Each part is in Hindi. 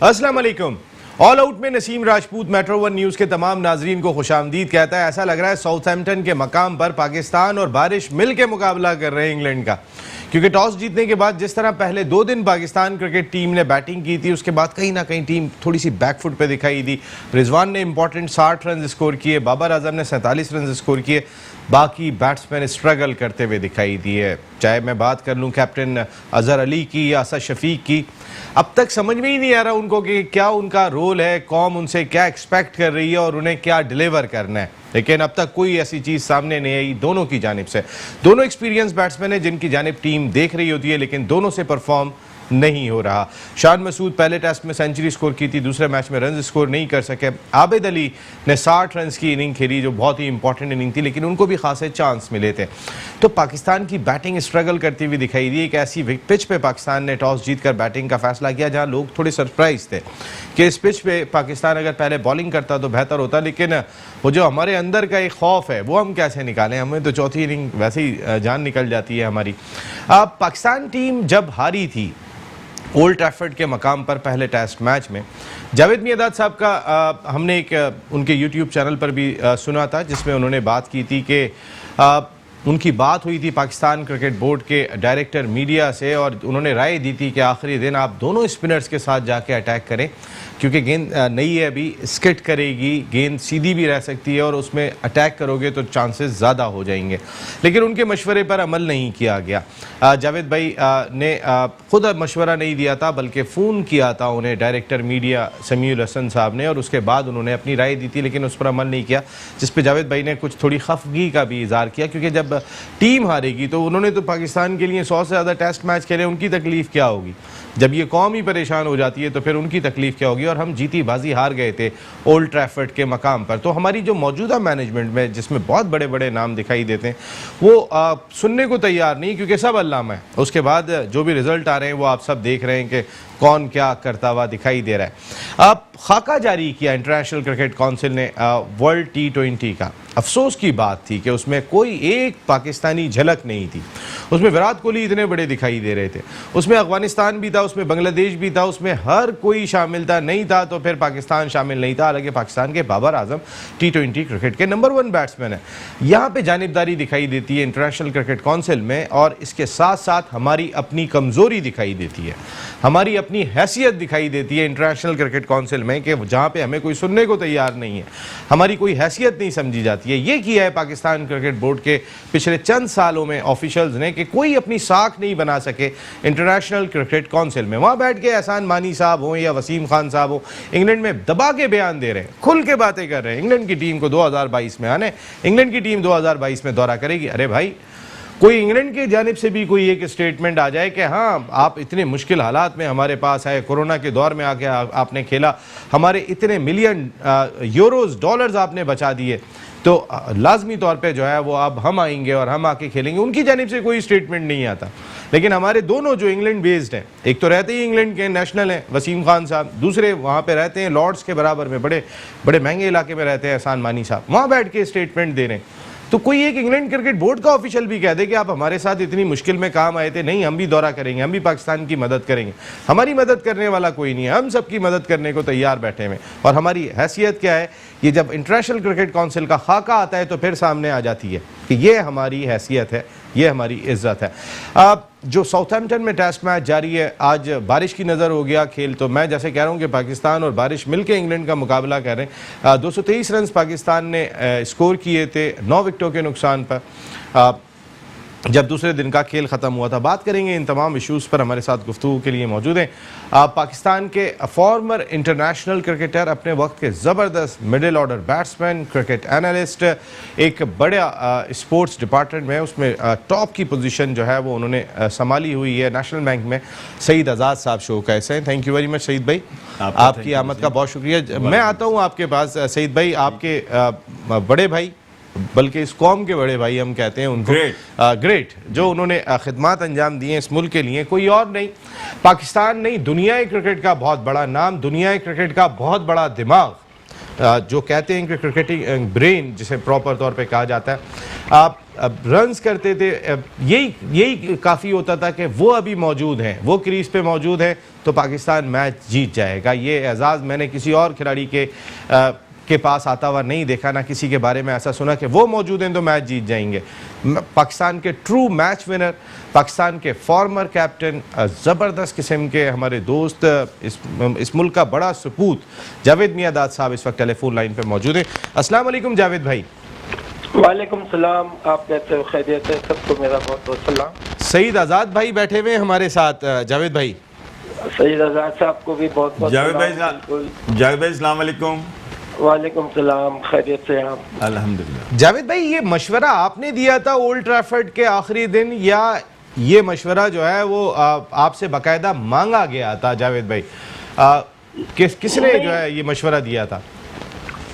अस्सलाम वालेकुम। ऑल आउट में Naseem Rajput metro one news के तमाम नाजरीन को खुशामदीद कहता है। ऐसा लग रहा है साउथहैम्पटन के मकाम पर पाकिस्तान और बारिश मिल के मुकाबला कर रहे हैं इंग्लैंड का, क्योंकि टॉस जीतने के बाद जिस तरह पहले 2 दिन पाकिस्तान क्रिकेट टीम ने बैटिंग की थी, उसके बाद कहीं ना कहीं टीम थोड़ी सी बैकफुट पे दिखाई दी। रिजवान ने इंपॉर्टेंट 60 रन स्कोर किए, बाबर आजम ने 47 रन स्कोर किए, बाकी बैट्समैन स्ट्रगल करते हुए दिखाई दिए। चाहे मैं बात कर लूँ कैप्टन अजहर अली की या असद शफीक की, अब तक समझ में ही नहीं आ रहा उनको कि क्या उनका रोल है, कौम उनसे क्या एक्सपेक्ट कर रही है और उन्हें क्या डिलीवर करना है। लेकिन अब तक कोई ऐसी चीज़ सामने नहीं आई दोनों की जानिब से। दोनों एक्सपीरियंस बैट्समैन हैं जिनकी जानिब टीम देख रही होती है, लेकिन दोनों से परफॉर्म नहीं हो रहा। शान मसूद पहले टेस्ट में सेंचुरी स्कोर की थी, दूसरे मैच में रन स्कोर नहीं कर सके। आबिद अली ने 60 रन की इनिंग खेली जो बहुत ही इंपॉर्टेंट इनिंग थी, लेकिन उनको भी खासे चांस मिले थे। तो पाकिस्तान की बैटिंग स्ट्रगल करती हुई दिखाई दी। एक ऐसी पिच पे पाकिस्तान ने टॉस जीतकर बैटिंग का फैसला किया जहां लोग थोड़े सरप्राइज थे कि इस पिच पे पाकिस्तान अगर पहले बॉलिंग करता तो बेहतर होता, लेकिन वो जो हमारे अंदर का एक खौफ है वो हम कैसे निकालें। हमें तो चौथी इनिंग वैसे ही जान निकल जाती है हमारी। पाकिस्तान टीम जब हारी थी ओल्ड ट्रैफर्ड के मकाम पर पहले टेस्ट मैच में, जावेद मियादाद साहब का हमने एक उनके यूट्यूब चैनल पर भी सुना था, जिसमें उन्होंने बात की थी कि उनकी बात हुई थी पाकिस्तान क्रिकेट बोर्ड के डायरेक्टर मीडिया से और उन्होंने राय दी थी कि आखिरी दिन आप दोनों स्पिनर्स के साथ जाके अटैक करें, क्योंकि गेंद नई है, अभी स्किट करेगी, गेंद सीधी भी रह सकती है और उसमें अटैक करोगे तो चांसेस ज़्यादा हो जाएंगे। लेकिन उनके मशवरे पर अमल नहीं किया गया। जावेद भाई ने खुद मशवरा नहीं दिया था, बल्कि फ़ोन किया था उन्हें डायरेक्टर मीडिया समीउल हसन साहब ने, और उसके बाद उन्होंने अपनी राय दी थी, लेकिन उस पर अमल नहीं किया, जिस पर जावेद भाई ने कुछ थोड़ी खफगी का भी इजहार किया, क्योंकि जब टीम हारेगी तो उन्होंने तो पाकिस्तान के लिए 100 से ज़्यादा टेस्ट मैच खेले, उनकी तकलीफ़ क्या होगी। जब ये कौम ही परेशान हो जाती है तो फिर उनकी तकलीफ़ क्या होगी। और हम जीती बाजी हार गए थे ओल्ड ट्रैफर्ड के मकाम पर। तो हमारी जो मौजूदा मैनेजमेंट में जिसमें बहुत बड़े बड़े नाम दिखाई देते हैं वो सुनने को तैयार नहीं, क्योंकि सब अल्लामा है। उसके बाद जो भी रिजल्ट आ रहे हैं वो आप सब देख रहे हैं कि कौन क्या करता हुआ दिखाई दे रहा है। अब खाका जारी किया इंटरनेशनल क्रिकेट काउंसिल ने वर्ल्ड T20 का। अफसोस की बात थी कि उसमें कोई एक पाकिस्तानी झलक नहीं थी। उसमें विराट कोहली इतने बड़े दिखाई दे रहे थे, उसमें अफगानिस्तान भी था, उसमें बांग्लादेश भी था, उसमें हर कोई शामिल था। नहीं था तो फिर पाकिस्तान शामिल नहीं था। हालांकि पाकिस्तान के बाबर आजम T20 क्रिकेट के नंबर 1 बैट्समैन है। यहाँ पे जानिबदारी दिखाई देती है इंटरनेशनल क्रिकेट काउंसिल में, और इसके साथ साथ हमारी अपनी कमजोरी दिखाई देती है, हमारी अपनी हैसियत दिखाई देती है इंटरनेशनल क्रिकेट काउंसिल में, कि जहाँ पे हमें कोई सुनने को तैयार नहीं है, हमारी कोई हैसियत नहीं समझी जाती है। ये किया है पाकिस्तान क्रिकेट बोर्ड के पिछले चंद सालों में ऑफिशियल्स ने, कि कोई अपनी साख नहीं बना सके इंटरनेशनल क्रिकेट काउंसिल में। वहाँ बैठ के एहसान मानी साहब हो या वसीम खान साहब हो, इंग्लैंड में दबा के बयान दे रहे हैं, खुल के बातें कर रहे हैं। इंग्लैंड की टीम को 2022 में आने, इंग्लैंड की टीम 2022 में दौरा करेगी। अरे भाई, कोई इंग्लैंड की जानिब से भी कोई एक स्टेटमेंट आ जाए कि हाँ आप इतने मुश्किल हालात में हमारे पास आए, कोरोना के दौर में आके आपने खेला, हमारे इतने मिलियन यूरोज डॉलर्स आपने बचा दिए, तो लाजमी तौर पे जो है वो अब हम आएंगे और हम आके खेलेंगे। उनकी जानिब से कोई स्टेटमेंट नहीं आता। लेकिन हमारे दोनों जो इंग्लैंड बेस्ड हैं, एक तो रहते ही इंग्लैंड के नेशनल हैं वसीम खान साहब, दूसरे वहाँ पे रहते हैं लॉर्ड्स के बराबर में, बड़े बड़े महंगे इलाके में रहते हैं एहसान मानी साहब, वहाँ बैठ के स्टेटमेंट दे रहे हैं। तो कोई एक इंग्लैंड क्रिकेट बोर्ड का ऑफिशियल भी कह दे कि आप हमारे साथ इतनी मुश्किल में काम आए थे, नहीं हम भी दौरा करेंगे, हम भी पाकिस्तान की मदद करेंगे। हमारी मदद करने वाला कोई नहीं है, हम सबकी मदद करने को तैयार बैठे हुए। और हमारी हैसियत क्या है, ये जब इंटरनेशनल क्रिकेट काउंसिल का खाका आता है तो फिर सामने आ जाती है कि ये हमारी हैसियत है, ये हमारी इज्जत है। जो साउथहैम्पटन में टेस्ट मैच जारी है, आज बारिश की नज़र हो गया खेल, तो मैं जैसे कह रहा हूँ कि पाकिस्तान और बारिश मिलकर इंग्लैंड का मुकाबला कर रहे हैं। 223 रन पाकिस्तान ने स्कोर किए थे 9 विकेटों के नुकसान पर जब दूसरे दिन का खेल ख़त्म हुआ था। बात करेंगे इन तमाम इशूज़ पर। हमारे साथ गुफ्तगू के लिए मौजूद हैं पाकिस्तान के फॉर्मर इंटरनेशनल क्रिकेटर, अपने वक्त के ज़बरदस्त middle order batsman, cricket analyst, एक बड़ा स्पोर्ट्स डिपार्टमेंट में उसमें टॉप की पोजीशन जो है वो उन्होंने संभाली हुई है नेशनल बैंक में। सईद आज़ाद साहब शो कैसे हैं? Thank you very much Saeed भाई, आपकी आमद का बहुत शुक्रिया। मैं आता हूँ आपके पास सईद भाई, आपके बड़े भाई, बल्कि इस कौम के बड़े भाई हम कहते हैं उनको, ग्रेट जो उन्होंने खिदमत अंजाम दिए इस मुल्क के लिए, कोई और नहीं, पाकिस्तान नहीं, दुनिया क्रिकेट का बहुत बड़ा नाम, दुनिया क्रिकेट का बहुत बड़ा दिमाग जो कहते हैं कि क्रिकेटिंग ब्रेन जिसे प्रॉपर तौर पे कहा जाता है, आप रन्स करते थे, यही काफ़ी होता था कि वो अभी मौजूद हैं, वो क्रीज पे मौजूद हैं तो पाकिस्तान मैच जीत जाएगा। ये एजाज़ मैंने किसी और खिलाड़ी के पास आता हुआ नहीं देखा, ना किसी के बारे में ऐसा सुना कि वो मौजूद हैं तो मैच जीत जाएंगे। पाकिस्तान के ट्रू मैच विनर, पाकिस्तान के फॉर्मर कैप्टन, ज़बरदस्त किस्म के हमारे दोस्त, इस मुल्क का बड़ा सपूत जावेद मियादाद साहब इस वक्त टेलीफोन लाइन पे मौजूद हैं। अस्सलाम वालेकुम जावेद भाई। वालेकुम सलाम, आप कैसे हो? खैरियत है? सबको मेरा बहुत बहुत सलाम। सईद आज़ाद भाई बैठे हुए हमारे साथ। जावेद भाई, सईद आज़ाद साहब को भी बहुत बहुत जावेद भाई अस्सलाम वालेकुम। वालेकुम सलाम, खैरियत से आप? अल्हम्दुलिल्लाह। जावेद भाई, ये मशवरा आपने दिया था ओल्ड ट्रैफर्ड के आखिरी दिन, या ये मशवरा जो है वो आपसे बाकायदा मांगा गया था? जावेद भाई, किसने जो है ये मशवरा दिया था?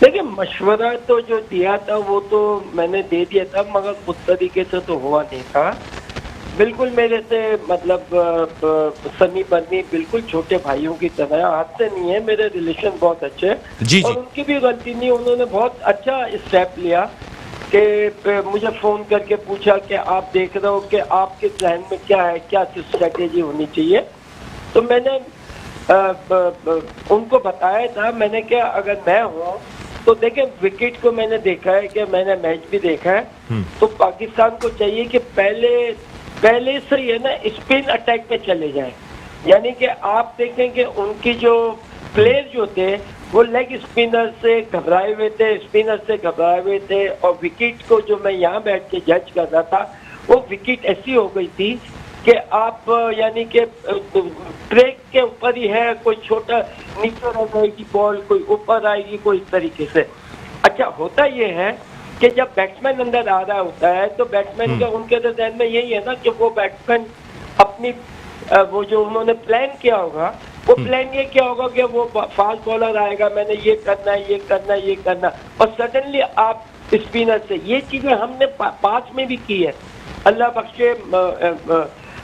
देखिए, मशवरा तो जो दिया था वो तो मैंने दे दिया था, मगर उस तरीके से तो हुआ नहीं था। बिल्कुल मेरे से मतलब सनी बनी बिल्कुल छोटे भाइयों की तरह, हाथ से नहीं है, मेरे रिलेशन बहुत अच्छे जी और जी। उनकी भी गलती नहीं, उन्होंने बहुत अच्छा स्टेप लिया कि मुझे फोन करके पूछा कि आप देख रहे हो कि आपके प्लान में क्या है, क्या स्ट्रेटेजी होनी चाहिए। तो मैंने उनको बताया था, मैंने क्या अगर मैं हूँ तो देखें, विकेट को मैंने देखा है कि मैंने मैच भी देखा है, तो पाकिस्तान को चाहिए कि पहले से ही है ना स्पिन अटैक पे चले जाएं। यानी कि आप देखें कि उनकी जो प्लेयर जो थे वो लेग स्पिनर से घबराए हुए थे, स्पिनर से घबराए हुए थे, और विकेट को जो मैं यहाँ बैठ के जज कर रहा था वो विकेट ऐसी हो गई थी कि आप यानी कि ट्रैक के ऊपर ही है, कोई छोटा नीचे रह जाएगी बॉल, कोई ऊपर आएगी, कोई इस तरीके से। अच्छा, होता ये है कि जब बैट्समैन अंदर आ रहा होता है तो बैट्समैन का उनके तो ध्यान में यही है ना कि वो बैट्समैन अपनी वो जो उन्होंने प्लान किया होगा, वो प्लान ये क्या होगा कि वो फास्ट बॉलर आएगा, मैंने ये करना है, ये करना है, ये करना, और सडनली आप स्पिनर से, ये चीजें हमने पास में भी की है। अल्लाह बख्शे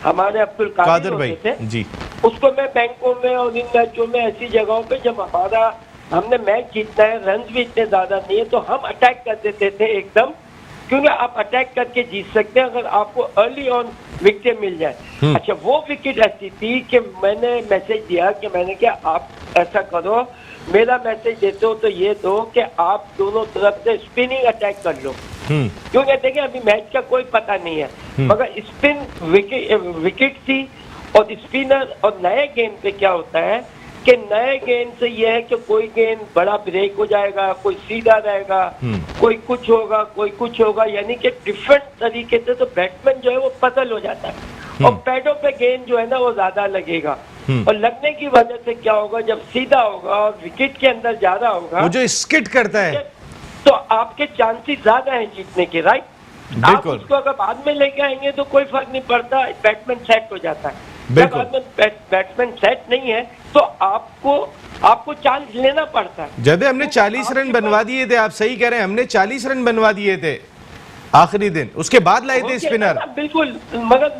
हमारे अब्दुल कादिर भाई थे जी, उसको मैं बैंकों में और इन मैचों में ऐसी जगहों पे जब हमने मैच जीतना है, रन भी इतने ज्यादा नहीं है, तो हम अटैक कर देते थे एकदम, क्योंकि आप अटैक करके जीत सकते हैं अगर आपको अर्ली ऑन विकेट मिल जाए। अच्छा, वो विकेट ऐसी थी कि मैंने मैसेज दिया कि मैंने क्या आप ऐसा करो, मेरा मैसेज देते हो तो ये दो कि आप दोनों तरफ से स्पिनिंग अटैक कर लो, क्योंकि देखिए अभी मैच का कोई पता नहीं है, मगर स्पिन विकेट थी। और स्पिनर और नए गेंद पे क्या होता है कि नए गेंद से यह है कि कोई गेंद बड़ा ब्रेक हो जाएगा, कोई सीधा रहेगा, कोई कुछ होगा, कोई कुछ होगा, यानी कि डिफरेंट तरीके से तो बैट्समैन जो है वो पजल हो जाता है, और पैडों पे गेंद जो है ना वो ज्यादा लगेगा, और लगने की वजह से क्या होगा, जब सीधा होगा और विकेट के अंदर ज्यादा होगा, वो जो स्किट करता है, तो आपके चांसेस ज्यादा हैं जीतने के, राइट? आप उसको अगर बाद में लेके आएंगे तो कोई फर्क नहीं पड़ता, बैट्समैन सेट हो जाता है। जब बाद में बैट्समैन सेट नहीं है तो आपको चांस लेना पड़ता है। जब हमने 40 रन बनवा दिए थे, आप सही कह रहे हैं, हमने 40 रन बनवा दिए थे आखिरी दिन, उसके बाद लाए थे स्पिनर। बिल्कुल, मगर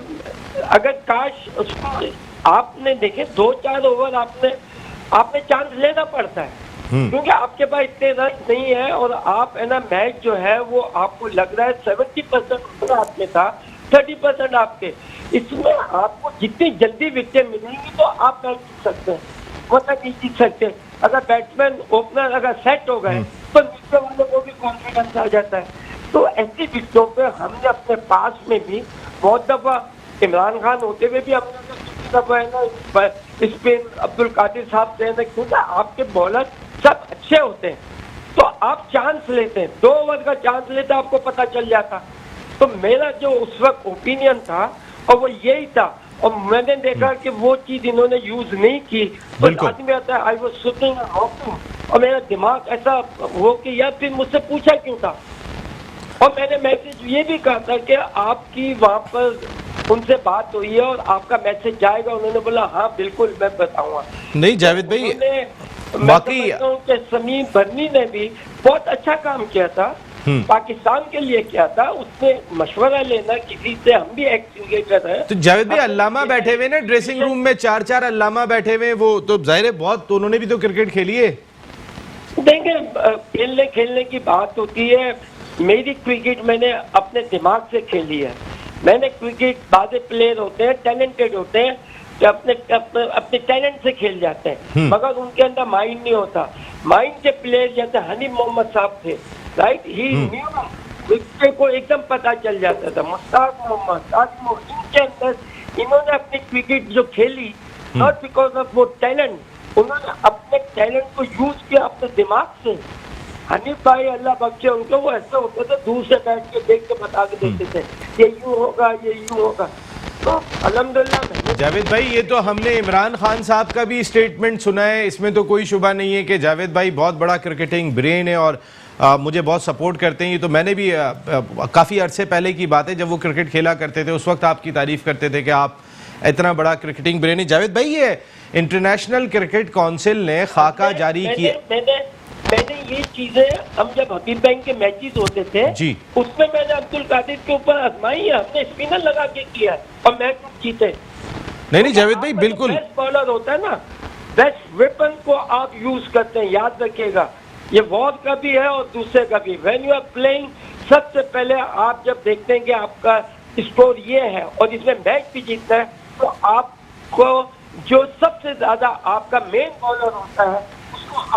अगर काश उसको आपने देखे 2-4 ओवर आपने चांस लेना पड़ता है, क्योंकि आपके पास इतने रन नहीं है, और आप है ना मैच जो है वो आपको लग रहा है 70% हाथ में था, 30% आपके, इसमें आपको जितनी जल्दी विकेट मिलेंगी तो आप मैच जीत सकते हैं, मतलब नहीं जीत सकते। अगर बैट्समैन ओपनर अगर सेट हो गए तो नीचे वाले को भी कॉन्फिडेंस आ जाता है। तो ऐसी विकेटों पे हमने अपने पास में भी बहुत दफा, इमरान खान होते हुए भी हमने दफा है ना स्पिन अब्दुल कादिर साहब से, क्योंकि आपके बॉलर सब अच्छे होते हैं तो आप चांस लेते हैं, 2 ओवर का चांस लेते आपको पता चल जाता। तो मेरा जो उस वक्त ओपिनियन था और वो यही था, और मैंने देखा कि वो चीज इन्होंने यूज नहीं की, तो आदमी आता है आई वाज सिटिंग और मेरा दिमाग ऐसा हो कि यार फिर मुझसे पूछा क्यों था, और मैंने मैसेज ये भी कहा था कि आपकी वहाँ पर उनसे बात हुई है और आपका मैसेज जाएगा, उन्होंने बोला हाँ बिल्कुल मैं बताऊंगा। नहीं जावेद भाई, बाकी समीर बर्नी ने भी बहुत अच्छा काम किया था, पाकिस्तान के लिए क्या था, उसने मशवरा लेना किसी से, हम भी एक क्रिकेटर है। तो जावेद भाई, अल्लामा बैठे हुए ना ड्रेसिंग रूम में, 4-4 अल्लामा बैठे हुए, वो तो जाहिर है बहुत, तो उन्होंने भी तो क्रिकेट खेली है। देखिए, खेलने की बात होती है। मेरी क्रिकेट मैंने अपने दिमाग से खेली है। मैंने क्रिकेट, बादे प्लेयर होते हैं, टैलेंटेड होते हैं, जो अपने टैलेंट से खेल जाते हैं, मगर उनके अंदर माइंड नहीं होता। माइंड के प्लेयर जैसे हनीफ मोहम्मद साहब थे, राइट, ही न्यू, विकेट को एकदम पता चल जाता था। मुश्ताक मोहम्मद, ताजिम, इनके अंदर इन्होंने अपनी क्रिकेट जो खेली, नॉट बिकॉज ऑफ वो टैलेंट, उन्होंने अपने टैलेंट को यूज किया अपने दिमाग से। हनीफ भाई अल्लाह बख्शे उनको, वो ऐसे होते थे दूर से बैठ के देख के बता के देते थे ये यूं होगा, ये यूं होगा। तो अल्हम्दुलिल्लाह। जावेद भाई, ये तो हमने इमरान खान साहब का भी स्टेटमेंट सुना है, इसमें तो कोई शुबा नहीं है कि जावेद भाई बहुत बड़ा क्रिकेटिंग ब्रेन है और मुझे बहुत सपोर्ट करते हैं। ये तो मैंने भी काफ़ी अरसे पहले की बात है, जब वो क्रिकेट खेला करते थे उस वक्त आपकी तारीफ करते थे कि आप इतना बड़ा क्रिकेटिंग ब्रेन है। जावेद भाई, ये इंटरनेशनल क्रिकेट काउंसिल ने खाका जारी किया। मैंने ये चीजें, हम जब हबीब बैंक के मैचेस होते थे जी, उसमें मैंने अब्दुल कादिर के ऊपर आजमाई है, हमने स्पिनर लगा के किया और मैच जीते। नहीं जावेद भाई, बिल्कुल। बेस्ट बॉलर होता है ना, बेस्ट वेपन को आप यूज करते हैं, याद रखिएगा। ये वॉर का भी है और दूसरे का भी। व्हेन यू आर प्लेइंग, सबसे पहले आप जब देखते हैं कि आपका स्कोर ये है और इसमें मैच भी जीतना है, तो आपको जो सबसे ज्यादा आपका मेन बॉलर होता है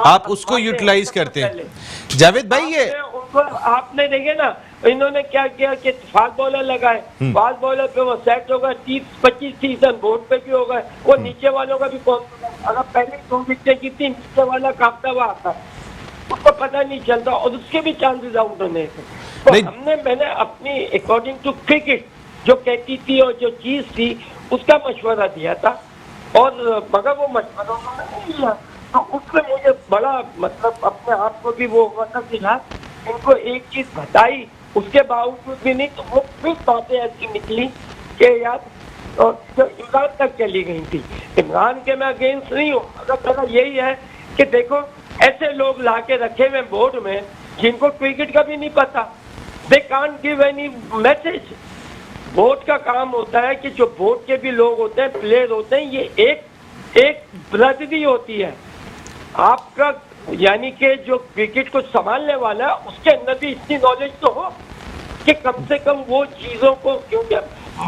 आप उसको यूटिलाइज करते हैं। जावेद भाई, ये उनको आपने देखे ना, इन्होंने क्या किया कि फास्ट बॉलर लगाए, फास्ट बॉलर पे वो सेट होगा, 30-25 रन बोर्ड पे भी होगा, वो नीचे वालों का भी अगर पहले 2 विकेट गिरती, नीचे वाला काटता हुआ आता है, उसको पता नहीं चलता और उसके भी चांसेस आउट होने थे। तो मैंने अपनी अकॉर्डिंग टू क्रिकेट जो कहती थी और जो चीज थी उसका मशवरा दिया था, और मगर वो मशवरा उन्होंने नहीं लिया, तो उसमें मुझे बड़ा मतलब अपने आप को भी वो हुआ था कि यार इनको एक चीज बताई, उसके बावजूद भी नहीं, तो वो फिर बातें ऐसी निकली कि यार, और जो इमरान तक चली गई थी। इमरान के मैं अगेंस्ट नहीं हूँ, अगर मेरा यही है कि देखो ऐसे लोग ला के रखे हुए बोर्ड में जिनको क्रिकेट का भी नहीं पता, they can't give any message. Board का काम होता है कि जो बोर्ड के भी लोग होते हैं, प्लेयर होते हैं, ये एक ब्रदरी होती है आपका, यानी कि जो क्रिकेट को संभालने वाला है उसके अंदर भी इतनी नॉलेज तो हो कि कम से कम वो चीजों को, क्योंकि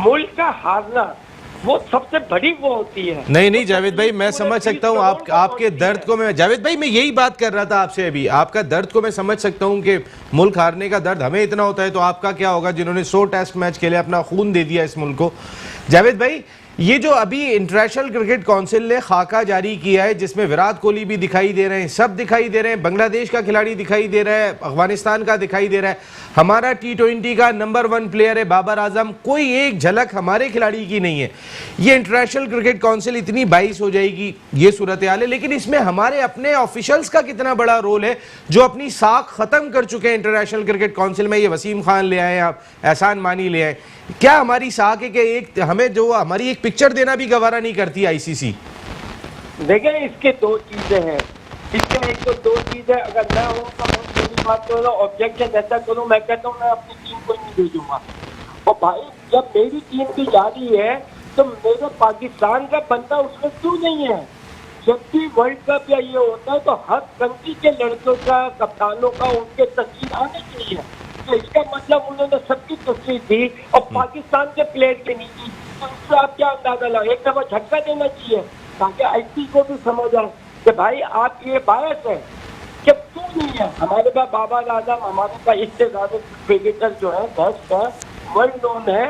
मुल्क का हारना वो सबसे बड़ी वो होती है। नहीं जावेद भाई, मैं समझ सकता हूँ आपके दर्द को। मैं जावेद भाई, मैं यही बात कर रहा था आपसे अभी, आपका दर्द को मैं समझ सकता हूँ कि मुल्क हारने का दर्द हमें इतना होता है, तो आपका क्या होगा जिन्होंने 100 टेस्ट मैच खेले, अपना खून दे दिया इस मुल्क को। जावेद भाई, ये जो अभी इंटरनेशनल क्रिकेट काउंसिल ने खाका जारी किया है, जिसमें विराट कोहली भी दिखाई दे रहे हैं, सब दिखाई दे रहे हैं, बांग्लादेश का खिलाड़ी दिखाई दे रहा है, अफगानिस्तान का दिखाई दे रहा है, हमारा T20 का नंबर 1 प्लेयर है बाबर आजम, कोई एक झलक हमारे खिलाड़ी की नहीं है। ये इंटरनेशनल क्रिकेट काउंसिल इतनी बाइस हो जाएगी, ये सूरत हाल है, लेकिन इसमें हमारे अपने ऑफिशियल्स का कितना बड़ा रोल है जो अपनी साख खत्म कर चुके हैं इंटरनेशनल क्रिकेट काउंसिल में। ये वसीम खान ले आए, आप एहसान मानी ले आए, क्या हमारी साख है कि एक हमें जो हमारी एक पिक्चर देना भी गवारा नहीं करती आईसीसी? देखें, इसके 2 चीजें हैं, इसके एक तो 2 चीजें, अगर मैं हूँ तो मैं मेरी बात करूँ, ऑब्जेक्शन ऐसा करूँ, मैं कहता हूँ मैं अपनी टीम को नहीं भेजूंगा। और भाई जब मेरी टीम की जा रही है तो मेरे पाकिस्तान का बंदा उसमें क्यों नहीं है? जब भी वर्ल्ड कप या ये होता है तो हर कंट्री के लड़कों का, कप्तानों का, उनके तस्वीर आने चाहिए। तो इसका मतलब उन्होंने सबकी तस्वीर दी और पाकिस्तान के प्लेयर की नहीं दी, तो इससे आप क्या अंदाजा लगाओ? एक दफा झटका देना चाहिए ताकि आईसीसी को भी समझ आए कि भाई आप ये बायस है कि क्यों नहीं है। हमारे पास बाबर आजम, हमारे पास इससे ज्यादा क्रिकेटर जो है, बेस्ट है, वर्ल्ड नोन है,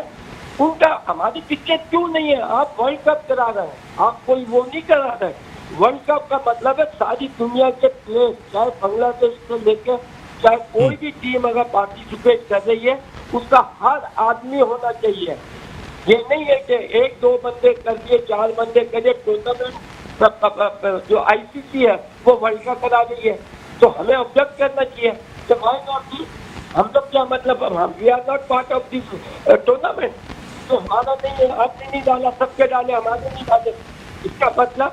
उनका हमारी पिक्चर क्यों नहीं है? आप वर्ल्ड कप करा रहे हैं, आप कोई वो नहीं करा रहे। वर्ल्ड कप का मतलब है सारी दुनिया के प्लेयर, चाहे बांग्लादेश से लेकर चाहे कोई भी टीम अगर पार्टिसिपेट कर रही है, उसका हर आदमी होना चाहिए। ये नहीं है कि 1-2 बंदे कर दिए, 4 बंदे करिए, टूर्नामेंट जो आईसीसी है वो वर्ल्ड कप करा रही है, तो हमें ऑब्जर्व करना चाहिए कि व्हाई नॉट बी, हम लोग क्या मतलब, हम we are not part of this tournament, तो हमारा नहीं है, आपने नहीं डाला, सबके डाले, हमारे नहीं डाले, इसका मतलब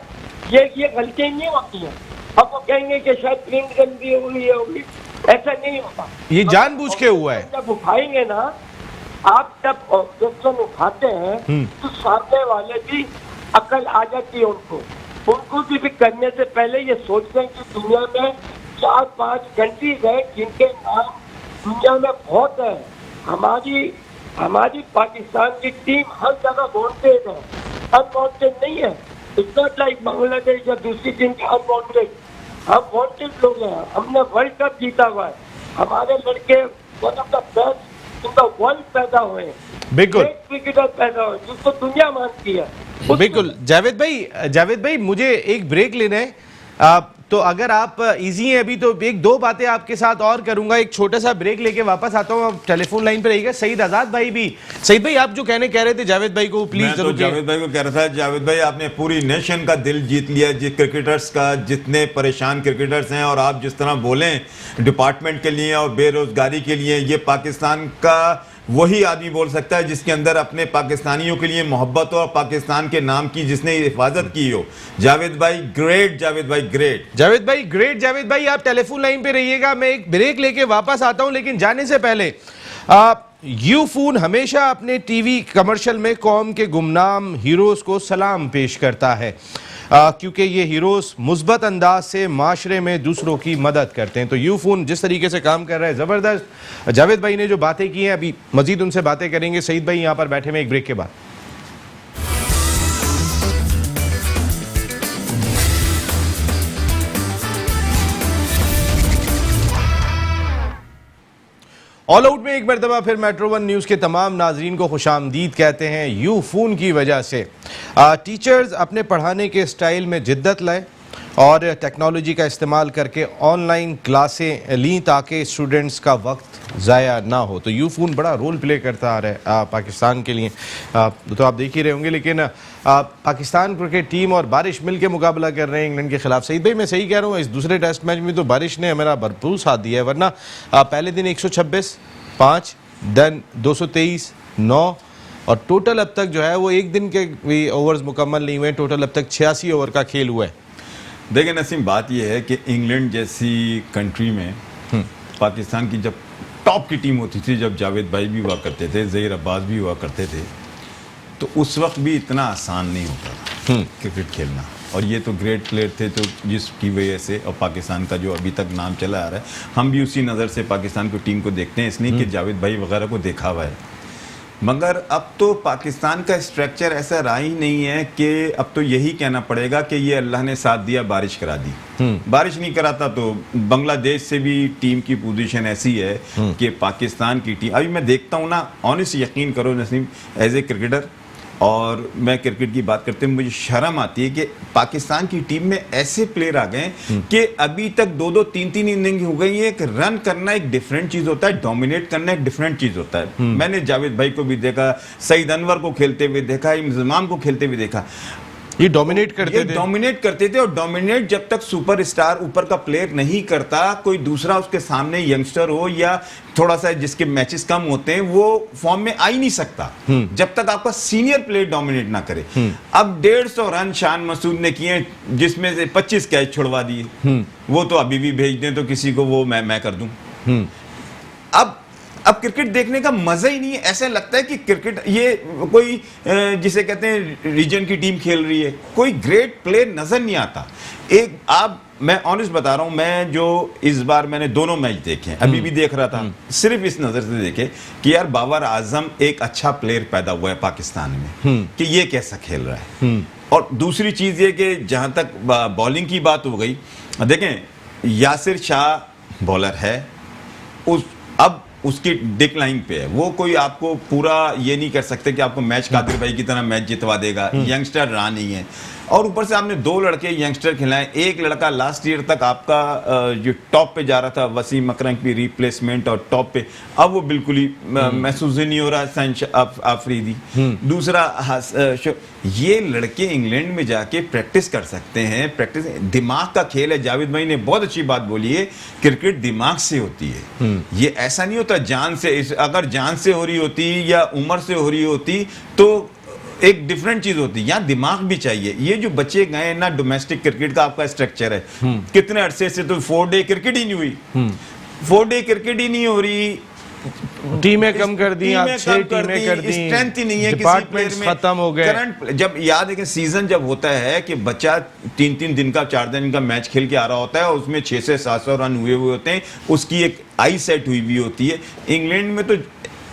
ये गलतियां नहीं होती है। हम वो कहेंगे कि शायद प्रिंट गंदी होगी, ऐसा नहीं होता, ये जानबूझ के हुआ है। जब उठाएंगे ना, आप जब ऑब्जेक्शन उठाते हैं तो सामने वाले भी अकल आ जाती है उनको भी करने से पहले ये सोचते हैं कि दुनिया में 4-5 कंट्रीज है जिनके नाम दुनिया में बहुत है। हमारी पाकिस्तान की टीम हर जगह वांटेड है, अनवांटेड नहीं है। इट्स नॉट लाइक बांग्लादेश या दूसरी टीम के अनवांटेड। हम वांटेड लोग हैं, हमने वर्ल्ड कप जीता हुआ है, हमारे लड़के one of the best in the world पैदा हुए हैं, बिल्कुल क्रिकेटर पैदा हुए जिसको दुनिया मानती है। बिल्कुल। जावेद भाई मुझे एक ब्रेक लेना है। तो अगर आप इजी हैं अभी तो एक दो बातें आपके साथ और करूंगा, एक छोटा सा ब्रेक लेके वापस आता हूं। आप टेलीफोन लाइन पे रहिएगा। सईद आजाद भाई भी, सईद भाई आप जो कह रहे थे जावेद भाई को प्लीज मैं तो जावेद भाई को कह रहा था, जावेद भाई आपने पूरी नेशन का दिल जीत लिया, क्रिकेटर्स का, जितने परेशान क्रिकेटर्स हैं, और आप जिस तरह बोलें डिपार्टमेंट के लिए और बेरोजगारी के लिए, ये पाकिस्तान का वही आदमी बोल सकता है जिसके अंदर अपने पाकिस्तानियों के लिए मोहब्बत हो और पाकिस्तान के नाम की जिसने हिफाजत की हो। जावेद भाई ग्रेट, जावेद भाई ग्रेट, जावेद भाई ग्रेट। जावेद भाई आप टेलीफोन लाइन पे रहिएगा, मैं एक ब्रेक लेके वापस आता हूं। लेकिन जाने से पहले यूफोन हमेशा अपने टीवी कमर्शियल में कौम के गुमनाम हीरोज को सलाम पेश करता है, क्योंकि ये हीरोज मुस्बत अंदाज से माशरे में दूसरों की मदद करते हैं। तो यूफोन जिस तरीके से काम कर रहा है ज़बरदस्त। जावेद भाई ने जो बातें की हैं, अभी मजीद उनसे बातें करेंगे। सईद भाई यहाँ पर बैठे में एक ब्रेक के बाद। ऑल आउट में एक मरतबा फिर मेट्रो वन न्यूज़ के तमाम नाजरीन को खुशामदीद कहते हैं। यूफोन की वजह से टीचर्स अपने पढ़ाने के स्टाइल में जिद्दत लाए और टेक्नोलॉजी का इस्तेमाल करके ऑनलाइन क्लासें लीं ताकि स्टूडेंट्स का वक्त ज़ाया ना हो। तो यूफोन बड़ा रोल प्ले करता आ रहा है पाकिस्तान के लिए, तो आप देख ही रहे होंगे। लेकिन पाकिस्तान क्रिकेट टीम और बारिश मिल के मुकाबला कर रहे हैं इंग्लैंड के खिलाफ। सईद भाई मैं सही कह रहा हूँ, इस दूसरे टेस्ट मैच में तो बारिश ने हमारा भरपूर साथ दिया है, वरना पहले दिन 126, 5, देन 223, 9 और टोटल अब तक जो है वो एक दिन के भी ओवर्स मुकम्मल नहीं हुए। टोटल अब तक 86 ओवर का खेल हुआ है। देखिए नसीम, बात यह है कि इंग्लैंड जैसी कंट्री में पाकिस्तान की जब टॉप की टीम होती थी, जब जावेद भाई भी हुआ करते थे, ज़हीर अब्बास भी हुआ करते थे, तो उस वक्त भी इतना आसान नहीं होता था क्रिकेट खेलना। और ये तो ग्रेट प्लेयर थे, तो जिसकी वजह से और पाकिस्तान का जो अभी तक नाम चला आ रहा है, हम भी उसी नज़र से पाकिस्तान की टीम को देखते हैं, इसलिए कि जावेद भाई वगैरह को देखा हुआ है। मगर अब तो पाकिस्तान का स्ट्रक्चर ऐसा रहा ही नहीं है कि अब तो यही कहना पड़ेगा कि ये अल्लाह ने साथ दिया, बारिश करा दी। बारिश नहीं कराता तो बांग्लादेश से भी टीम की पोजीशन ऐसी है कि पाकिस्तान की टीम, अभी मैं देखता हूँ ना, ऑनेस्ट यकीन करो नसीम, एज ए क्रिकेटर, और मैं क्रिकेट की बात करते हुए मुझे शर्म आती है कि पाकिस्तान की टीम में ऐसे प्लेयर आ गए कि अभी तक 2-2, 3-3 इनिंग हो गई है। एक रन करना एक डिफरेंट चीज होता है, डोमिनेट करना एक डिफरेंट चीज होता है। मैंने जावेद भाई को भी देखा, सईद अनवर को खेलते हुए देखा, इंतजाम को खेलते हुए देखा, ये डोमिनेट करते थे। और डोमिनेट जब तक सुपरस्टार ऊपर का प्लेयर नहीं करता, कोई दूसरा उसके सामने यंगस्टर हो या थोड़ा सा जिसके मैचेस कम होते हैं, वो फॉर्म में आ ही नहीं सकता जब तक आपका सीनियर प्लेयर डोमिनेट ना करे। अब 150 रन शान मसूद ने किए, जिसमें से 25 कैच छुड़वा दिए। वो तो अभी भी भेज दें तो किसी को, वो मैं कर दूं। अब क्रिकेट देखने का मजा ही नहीं है। ऐसा लगता है कि क्रिकेट ये कोई जिसे कहते हैं रीजन की टीम खेल रही है, कोई ग्रेट प्लेयर नजर नहीं आता। मैं ऑनेस्ट बता रहा हूं, मैं जो इस बार मैंने दोनों मैच देखे हैं, अभी भी देख रहा था, सिर्फ इस नजर से देखे कि यार बाबर आजम एक अच्छा प्लेयर पैदा हुआ है पाकिस्तान में, कि ये कैसा खेल रहा है। और दूसरी चीज ये कि जहां तक बॉलिंग की बात हो गई, देखें यासिर शाह बॉलर है, अब उसकी डिक्लाइन पे है, वो कोई आपको पूरा ये नहीं कर सकते कि आपको मैच कादिर भाई की तरह मैच जितवा देगा। यंगस्टर रहा नहीं है, और ऊपर से आपने 2 लड़के यंगस्टर खिलाए। एक लड़का लास्ट ईयर तक आपका जो टॉप पे जा रहा था, वसीम अकरम की रिप्लेसमेंट और टॉप पे, अब वो बिल्कुल ही महसूस ही नहीं हो रहा आफरीदी। दूसरा ये लड़के इंग्लैंड में जाके प्रैक्टिस कर सकते हैं। प्रैक्टिस दिमाग का खेल है। जावेद भाई ने बहुत अच्छी बात बोली है, क्रिकेट दिमाग से होती है। ये ऐसा नहीं होता जान से। अगर जान से हो रही होती या उम्र से हो रही होती तो एक डिफरेंट चीज होती है। यहाँ दिमाग भी चाहिए। ये जो बच्चे गए ना, डोमेस्टिक क्रिकेट का आपका स्ट्रक्चर है, कितने अरसे से तो 4 डे क्रिकेट ही नहीं हुई, 4 डे क्रिकेट ही नहीं हो रही। टीमें कम कर दी, आप 6 कम टीमें कर दी, स्ट्रेंथ ही नहीं है, डिपार्टमेंट्स खत्म हो गए। करंट जब याद है कि सीजन जब होता है कि बच्चा 3-3 दिन का 4 दिन का मैच खेल के आ रहा होता है और उसमें 600 से 700 रन हुए होते हैं, उसकी एक आई सेट हुई हुई होती है। इंग्लैंड में तो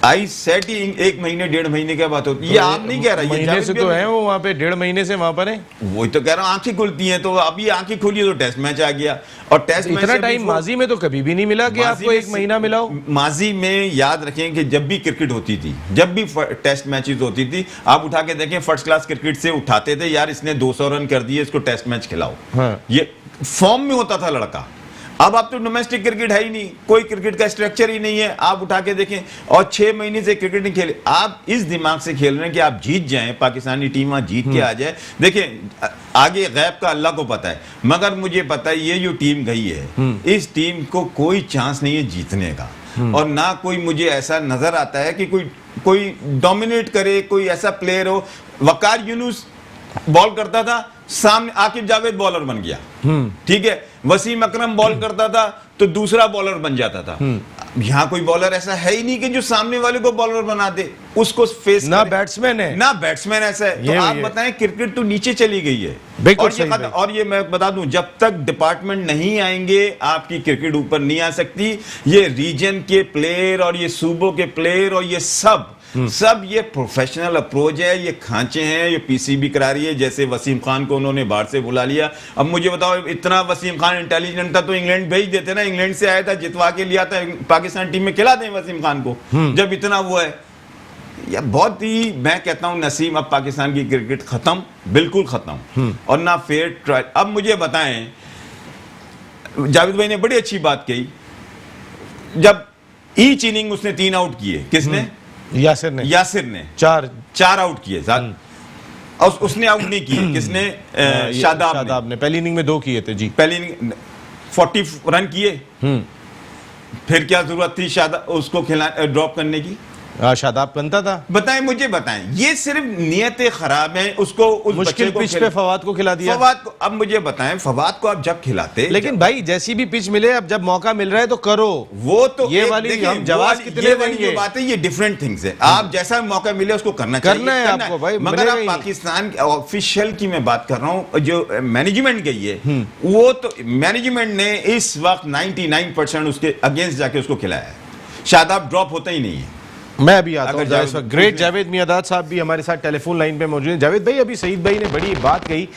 आई सेट ही 1 महीने 1.5 महीने के बाद होती है। ये आप नहीं कह रहा, महीने से तो है वो वहाँ पे, 1.5 महीने से वहाँ पर है। वही तो कह रहा हूँ, आंखें खुलती हैं। तो अभी आंखें खुली तो टेस्ट मैच आ गया, और टेस्ट मैच इतना टाइम माजी में तो कभी भी नहीं मिला कि आपको 1 महीना मिला हो। माजी में याद रखें कि जब भी क्रिकेट होती थी, जब भी टेस्ट मैचेस होती थी, आप उठा के देखें फर्स्ट क्लास क्रिकेट से उठाते थे, यार इसने 200 रन कर दिए, इसको टेस्ट मैच खिलाओ। हाँ। ये फॉर्म में होता था लड़का। अब आप तो डोमेस्टिक क्रिकेट है ही नहीं, कोई क्रिकेट का स्ट्रक्चर ही नहीं है। आप उठा के देखें, और 6 महीने से क्रिकेट नहीं खेले। आप इस दिमाग से खेल रहे हैं कि आप जीत जाएं, पाकिस्तानी टीम वहां जीत के आ जाए। देखिए आगे गैब का अल्लाह को पता है, मगर मुझे पता है ये जो टीम गई है, इस टीम को कोई चांस नहीं है जीतने का, और ना कोई मुझे ऐसा नजर आता है कि कोई डोमिनेट करे, कोई ऐसा प्लेयर हो। वकार यूनुस बॉल करता था, सामने आकिब जावेद बॉलर बन गया, ठीक है। वसीम अकरम बॉल करता था तो दूसरा बॉलर बन जाता था। यहाँ कोई बॉलर ऐसा है ही नहीं कि जो सामने वाले को बॉलर बना दे, उसको फेस ना बैट्समैन है, ना बैट्समैन ऐसा है। तो आप बताएं, क्रिकेट तो नीचे चली गई है। और ये मैं बता दूं, जब तक डिपार्टमेंट नहीं आएंगे आपकी क्रिकेट ऊपर नहीं आ सकती। ये रीजन के प्लेयर और ये सूबों के प्लेयर और ये सब ये प्रोफेशनल अप्रोच है, ये खांचे हैं, ये पीसीबी करा रही है। जैसे वसीम खान को उन्होंने बाहर से बुला लिया। अब मुझे बताओ, इतना वसीम खान इंटेलिजेंट था तो इंग्लैंड भेज देते ना, इंग्लैंड से आया था, जितवा के लिया था, पाकिस्तान टीम में खिला दें वसीम खान को। जब इतना वो है, या बहुत ही, मैं कहता हूं नसीम, अब पाकिस्तान की क्रिकेट खत्म, बिल्कुल खत्म, और ना फेयर ट्रायल। अब मुझे बताएं, जावेद भाई ने बड़ी अच्छी बात कही, जब ईच इनिंग उसने 3 आउट किए, किसने? यासिर ने 4 आउट किए, और उसने आउट नहीं किए, किसने? शादाब ने। पहली इनिंग में 2 किए थे जी, पहली इनिंग 40 रन किए। फिर क्या जरूरत थी शादाब उसको ड्रॉप करने की? शादाब बनता था। बताएं, मुझे बताएं, ये सिर्फ नियतें खराब हैं। उसको उस मुश्किल पिच पे फवाद को खिला दिया। फवाद को, अब मुझे बताएं, फवाद को आप जब खिलाते, लेकिन भाई जैसी भी पिच मिले, अब जब मौका मिल रहा है तो करो। वो तो ये वाली हम जवाब कितने देंगे? बात है, ये डिफरेंट थिंग्स है। आप जैसा मौका मिले उसको करना है आपको भाई। मगर आप पाकिस्तान ऑफिशियल की मैं बात कर रहा हूं, जो मैनेजमेंट गई है, वो तो मैनेजमेंट ने इस वक्त 99% उसके अगेंस्ट जाके उसको खिलाया है। शादाब ड्रॉप होता ही नहीं है। मैं अभी आता हूं। ग्रेट जावेद मियादाद साहब भी हमारे साथ टेलीफोन लाइन पे मौजूद हैं। जावेद भाई, अभी सईद भाई ने बड़ी बात कही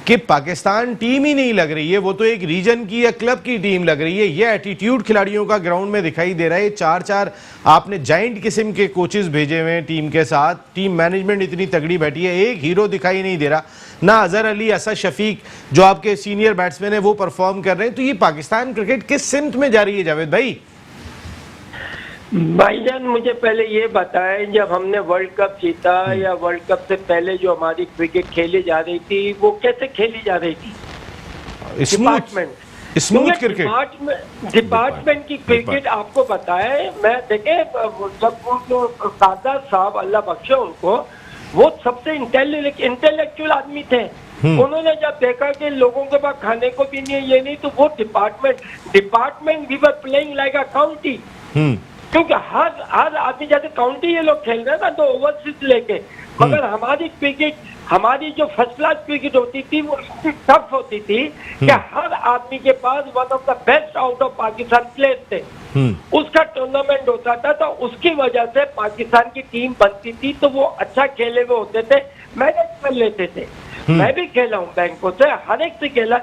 कि पाकिस्तान टीम ही नहीं लग रही है, वो तो एक रीजन की या क्लब की टीम लग रही है। ये एटीट्यूड खिलाड़ियों का ग्राउंड में दिखाई दे रहा है। 4-4 आपने जाइंट किस्म के कोचेस भेजे हुए हैं टीम के साथ, टीम मैनेजमेंट इतनी तगड़ी बैठी है, एक हीरो दिखाई नहीं दे रहा। ना अजहर अली, असद शफीक जो आपके सीनियर बैट्समैन है वो परफॉर्म कर रहे हैं। तो ये पाकिस्तान क्रिकेट किस सिमत में जा रही है जावेद भाई? भाईजान, मुझे पहले ये बताएं, जब हमने वर्ल्ड कप जीता या वर्ल्ड कप से पहले जो हमारी क्रिकेट खेली जा रही थी, वो कैसे खेली जा रही थी? स्मूथ क्रिकेट, डिपार्टमेंट की क्रिकेट आपको बताएं। मैं देखे, जब वो जो सादा साहब, अल्लाह बख्शे उनको, वो सबसे इंटेलेक्चुअल आदमी थे। उन्होंने जब देखा कि लोगों के पास खाने को भी नहीं है, ये नहीं, तो वो department we were playing like a county. क्योंकि हर आदमी, जैसे काउंटी ये लोग खेल रहे हैं ना, तो ओवरसीज लेके, मगर हमारी क्रिकेट, हमारी जो फर्स्ट क्लास क्रिकेट होती थी, वो इतनी टफ होती थी कि हर आदमी के पास one of the best out of Pakistan players थे। उसका टूर्नामेंट होता था, तो उसकी वजह से पाकिस्तान की टीम बनती थी, तो वो अच्छा खेले हुए होते थे, मैनेज कर लेते थे। मैं भी खेला हूँ बैंकों से, हर एक से खेला,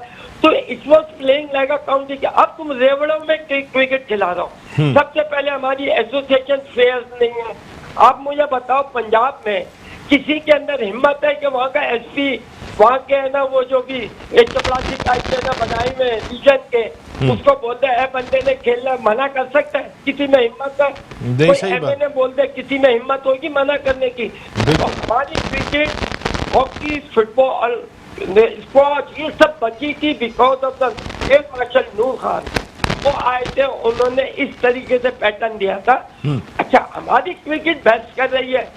तो it was playing like a county. अब तुम रेवड़ों में क्रिकेट खिला रहा हो। सबसे पहले हमारी एसोसिएशन फेयर नहीं है। आप मुझे बताओ, पंजाब में किसी के अंदर हिम्मत है कि वहाँ का एसपी, वहाँ के है ना, वो जो भी एक चपरासी टाइप के ना बनाई में रीजन के, उसको बोलते हैं बंदे ने खेलना, मना कर सकता है? किसी में हिम्मत है? कोई एमएलए बोलते, किसी में हिम्मत होगी मना करने की? तो हमारी क्रिकेट, हॉकी, फुटबॉल, स्क्वॉश, ये सब बची थी because of the air marshal Noor Khan. वो आए थे, उन्होंने इस तरीके से पैटर्न दिया था। अच्छा, हमारी क्रिकेट बेस्ट कर रही है।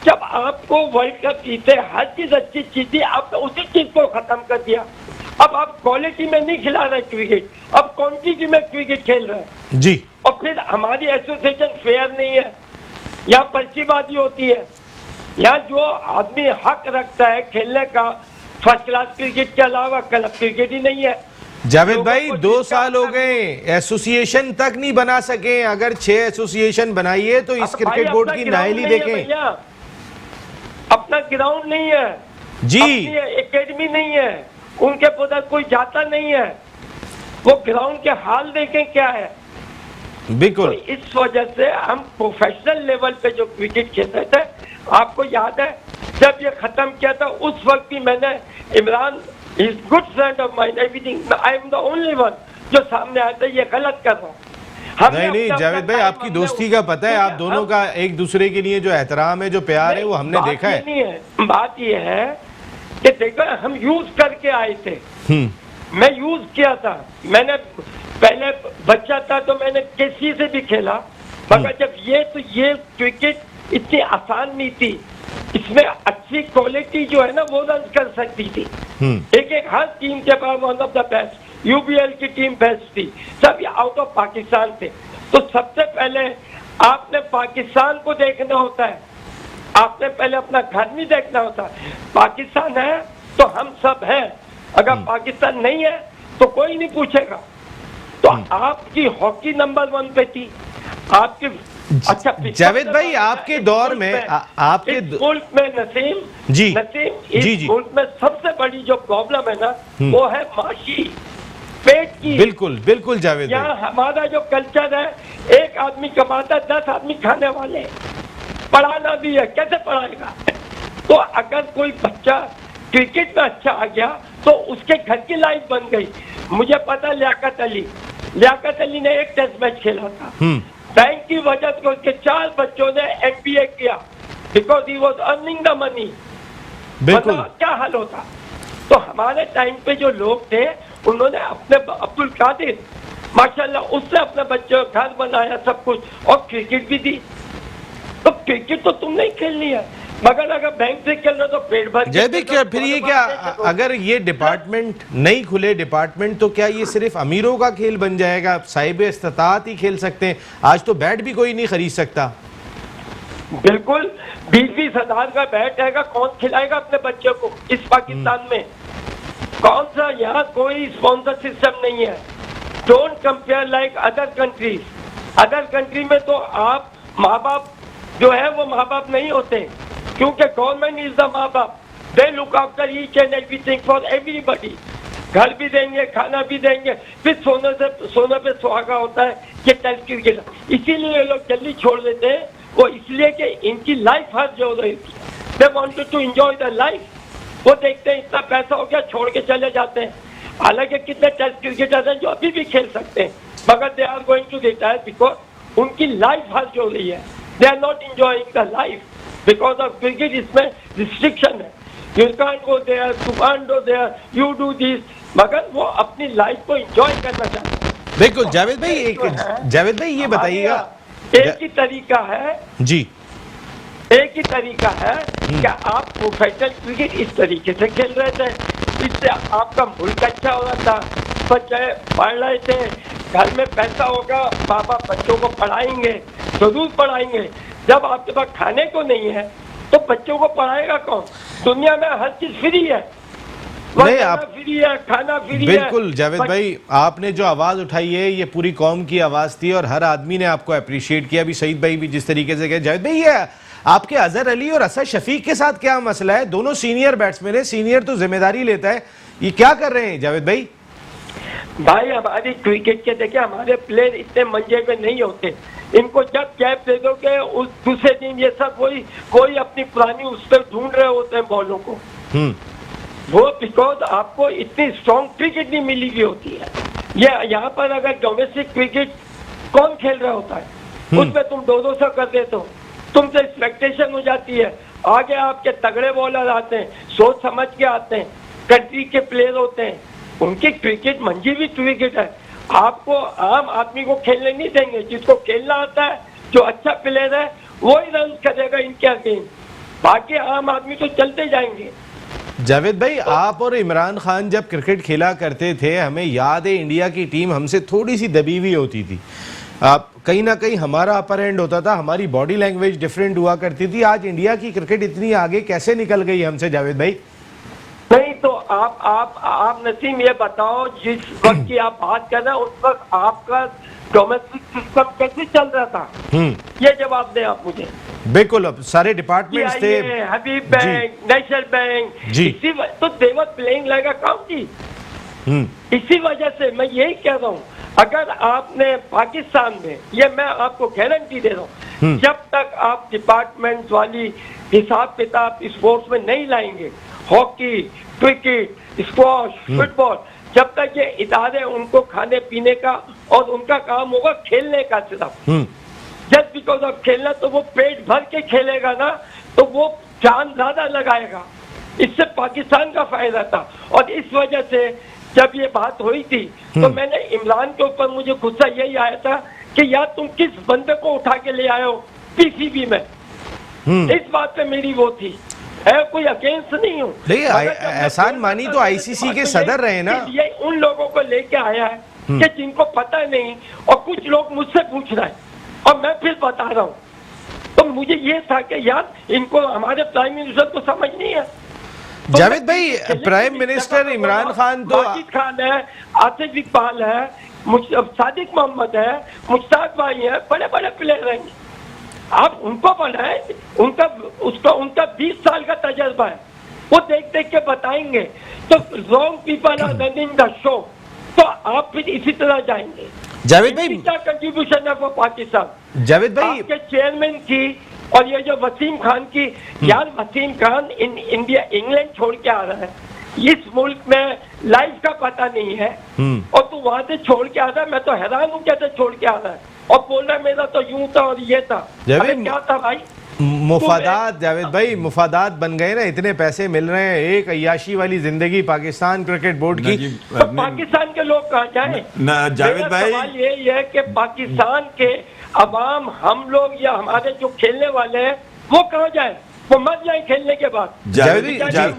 जब आपको वर्ल्ड कप जीते, हर चीज अच्छी चीज थी, आपने उसी चीज को खत्म कर दिया। अब आप क्वालिटी में नहीं खिला रहे क्रिकेट, अब क्वांटिटी में क्रिकेट खेल रहे हैं जी। और फिर हमारी एसोसिएशन फेयर नहीं है, यहाँ पर्चीबाजी होती है। यहाँ जो आदमी हक रखता है खेलने का फर्स्ट क्लास क्रिकेट के अलावा क्लब क्रिकेट ही नहीं है। जावेद भाई 2 साल हो गए, एसोसिएशन तक नहीं बना सके। अगर 6 एसोसिएशन बनाइए तो इस क्रिकेट बोर्ड की नाइली देखें। अपना ग्राउंड नहीं है जी, एकेडमी नहीं है, उनके पता कोई जाता नहीं है, वो ग्राउंड के हाल देखें क्या है। बिल्कुल। तो इस वजह से हम प्रोफेशनल लेवल पे जो क्रिकेट खेलते थे, आपको याद है जब ये खत्म किया था उस वक्त भी मैंने Imran is good friend of mine everything, I am the only one जो सामने आया था ये गलत कर रहा हूँ। नहीं जावेद भाई, आपकी दोस्ती का पता है, आप दोनों का एक दूसरे के लिए जो एहतराम है, जो प्यार है, वो हमने देखा है। नहीं है, बात ये है कि देखो हम यूज करके आए थे, मैं यूज किया था। मैंने पहले बच्चा था तो मैंने किसी से भी खेला, मगर जब ये क्रिकेट इतनी आसान नहीं थी, इसमें अच्छी क्वालिटी जो है ना वो रन कर सकती थी। एक हर टीम के पास one of the best, UBL की टीम बेस्ट थी, सब आउट ऑफ पाकिस्तान थे। तो सबसे पहले आपने पाकिस्तान को देखना होता है, आपने पहले अपना घर नहीं देखना होता। पाकिस्तान है तो हम सब हैं, अगर पाकिस्तान नहीं है तो कोई नहीं पूछेगा। तो आपकी हॉकी नंबर 1 पे थी, आपकी अच्छा जावेद भाई आपके दौर में आपके मुल्क में नसीम जी इस मुल्क में सबसे बड़ी जो प्रॉब्लम है ना वो है माशी, पेट की। बिल्कुल बिल्कुल जावेद भाई, यहाँ हमारा जो कल्चर है, एक आदमी कमाता 10 आदमी खाने वाले, पढ़ाना भी है, कैसे पढ़ाएगा। तो अगर कोई बच्चा क्रिकेट में अच्छा आ गया तो उसके घर की लाइफ बन गई। मुझे पता लियाकत अली ने एक टेस्ट मैच खेला था, बैंक की वजह से उसके 4 बच्चों ने MBA किया, because he was earning the money. बिल्कुल क्या हाल होता। तो हमारे टाइम पे जो लोग थे उन्होंने अपने अब्दुल कादिर माशाल्लाह उससे अपने बच्चों का घर बनाया, सब कुछ, और क्रिकेट भी दी। तो क्रिकेट तो तुम नहीं खेलनी है, मगर अगर बैंक से खेल रहे तो पेट भर। जैसे क्या फिर ये क्या, अगर ये डिपार्टमेंट नहीं खुले डिपार्टमेंट, तो क्या ये सिर्फ अमीरों का खेल बन जाएगा? साहिब इस्तात ही खेल सकते हैं। आज तो बैट भी कोई नहीं खरीद सकता। बिल्कुल, 20-20 हजार का बैट आएगा, कौन खिलाएगा अपने बच्चों को इस पाकिस्तान में? कौन सा, यहाँ कोई स्पॉन्सर सिस्टम नहीं है। Don't compare like other countries. Other country में तो आप माँ बाप जो है वो माँ बाप नहीं होते, क्योंकि गवर्नमेंट इज द माँ बाप। They look after each and everything for everybody. घर भी देंगे, खाना भी देंगे, फिर सोने पे सुहागा होता है कि टेस्ट क्रिकेट। इसीलिए ये लोग जल्दी छोड़ देते हैं, वो इसलिए कि इनकी लाइफ हर जो रही थी, they wanted to enjoy the life. वो देखते हैं इतना पैसा हो गया, छोड़ के चले जाते हैं। हालांकि कितने टेस्ट क्रिकेटर हैं जो अभी भी खेल सकते हैं, मगर they are going to retire because उनकी लाइफ हर जो रही है। They are not enjoying the life because of cricket. इसमें रिस्ट्रिक्शन है, you can't go there, you can't go there, you do this, मगर वो अपनी लाइफ को एंजॉय करना चाहते हैं। बिल्कुल जावेद भाई, जावेद भाई ये बताइएगा, एक ही तरीका है जी, एक ही तरीका है कि आप प्रोफेशनल क्रिकेट इस तरीके से खेल रहे थे, इससे आपका मुल्क अच्छा हो रहा था, बच्चे पढ़ रहे थे, घर में पैसा होगा, बाबा बच्चों को पढ़ाएंगे, जरूर पढ़ाएंगे। जब आपके पास खाने को नहीं है तो बच्चों को पढ़ाएगा कौन? दुनिया में हर चीज फ्री है, नहीं आप फ्री है, खाना फ्री है। बिल्कुल जावेद भाई, आपने जो आवाज उठाई है ये पूरी कौम की आवाज थी और हर आदमी ने आपको अप्रिशिएट किया। अभी सईद भाई भी जिस तरीके से कहे, जावेद भाई ये आपके अजहर अली और असद शफीक के साथ क्या मसला है? दोनों सीनियर बैट्समैन है, सीनियर तो जिम्मेदारी लेता है, ये क्या कर रहे हैं जावेद भाई? भाई हमारी क्रिकेट के देखिए, हमारे प्लेयर इतने मंजे में नहीं होते। इनको जब कैप दे दोगे उस दूसरे दिन ये सब कोई अपनी पुरानी उस पर ढूंढ रहे होते हैं बॉलों को। वो बिकॉज आपको इतनी स्ट्रॉन्ग क्रिकेट नहीं मिली हुई होती है। ये यहाँ पर अगर डोमेस्टिक क्रिकेट कौन खेल रहा होता है, उसमें तुम 200 कर देते हो, तुमसे एक्सपेक्टेशन हो जाती है। आगे आपके तगड़े बॉलर आते हैं, सोच समझ के आते हैं, कंट्री के प्लेयर होते हैं, उनकी क्रिकेट मंजी भी क्रिकेट है। आपको आम आदमी को खेलने नहीं देंगे। जिसको खेलना आता है, जो अच्छा प्लेयर है, वो ही रन करेगा इनके अगेंस्ट, बाकी आम आदमी तो चलते जाएंगे। जावेद भाई, आप और इमरान खान जब क्रिकेट खेला करते थे, हमें याद है इंडिया की टीम हमसे थोड़ी सी दबी हुई होती थी, कहीं ना कहीं हमारा अपर एंड होता था, हमारी बॉडी लैंग्वेज डिफरेंट हुआ करती थी। आज इंडिया की क्रिकेट इतनी आगे कैसे निकल गई हमसे जावेद भाई? नहीं तो आप नसीम ये बताओ, जिस वक्त की आप बात कर रहे हैं उस वक्त आपका डोमेस्टिक सिस्टम कैसे चल रहा था? ये जवाब दें आप मुझे। बिल्कुल, अब सारे डिपार्टमेंट्स थे, हबीब बैंक, नेशनल बैंक, जी, तो they were playing like a county. इसी वजह से मैं यही कह रहा हूँ, अगर आपने पाकिस्तान में, ये मैं आपको गारंटी दे रहा हूँ, जब तक आप डिपार्टमेंट वाली हिसाब किताब स्पोर्ट्स में नहीं लाएंगे, हॉकी, क्रिकेट, स्क्वॉश, फुटबॉल, जब तक ये इदारे उनको खाने पीने का और उनका काम होगा खेलने का सिर्फ, जस्ट बिकॉज ऑफ खेलना, तो वो पेट भर के खेलेगा ना, तो वो जान ज्यादा लगाएगा। इससे पाकिस्तान का फायदा था। और इस वजह से जब ये बात हुई थी तो मैंने इमरान के ऊपर, मुझे गुस्सा यही आया था कि यार तुम किस बंदे को उठा के ले आए हो पीसीबी में। इस बात पे मेरी वो थी, है कोई अगेंस्ट नहीं हूँ। एहसान मानी तो आईसीसी के सदर रहे ना। ये उन लोगों को लेके आया है कि जिनको पता नहीं, और कुछ लोग मुझसे पूछ रहे हैं और मैं फिर बता रहा हूँ। तो मुझे ये था कि यार इनको, हमारे प्राइम मिनिस्टर को समझ नहीं है। जावेद भाई, प्राइम मिनिस्टर इमरान खान तो, माजिद खान है, आसिफ इकबाल है, सादिक मोहम्मद है, मुश्ताक भाई है, बड़े बड़े प्लेयर हैं। आप उनको बनाए, उनका 20 साल का तजर्बा है, वो देख देख के बताएंगे। तो wrong people are running the show, तो आप फिर इसी तरह जाएंगे। जावेद भाई, क्या कंट्रीब्यूशन है वो पाकिस्तान? जावेद भाई, आपके चेयरमैन की और ये जो वसीम खान की, यार वसीम खान इंडिया, इंग्लैंड छोड़ के आ रहा है, इस मुल्क में लाइफ का पता नहीं है, और तू वहां से छोड़ के आ रहा है। मैं तो हैरान हूँ कैसे छोड़ के आ रहा है, और बोल रहा है मेरा तो यूं था और ये था। अरे क्या था भाई? मुफादात, जावेद भाई, मुफादात बन गए ना, इतने पैसे मिल रहे हैं, एक अय्याशी वाली जिंदगी पाकिस्तान क्रिकेट बोर्ड की। तो पाकिस्तान के लोग कहाँ जाए? जावेद भाई, सवाल यही है कि पाकिस्तान के अवाम, हम लोग या हमारे जो खेलने वाले हैं, वो कहाँ जाए? वो मर जाए खेलने के बाद।